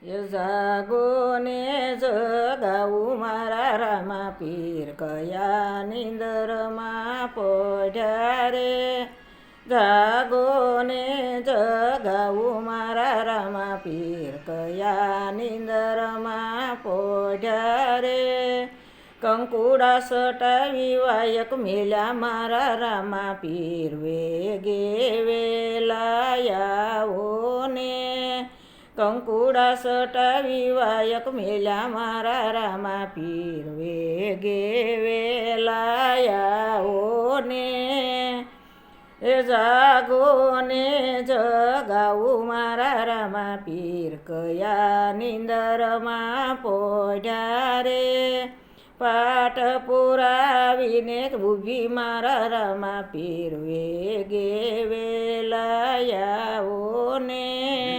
એ જાગો ને જગાવું મારા રામા પીર કયા નિંદરમાં પડ્યા રે. જાગો ને જગાવું મારા રામા પીર કયા નિંદરમાં પડ્યા રે. કંકુડા સટાવી વાયક મેલ્યા મારા રામા પીર વેગે વેલાયાઓ ને. કંકુડા સટાવી વાયક મેલ્યા મારા રામા પીર વેગે વેલાયાઓ ને. એ જાગો ને જગાવું મારા રામા પીર કયા નિંદરમાં પડ્યા રે. પાટ પુરાવીને ઊભી મારા રામા પીર વેગે વેલાયાઓ ને.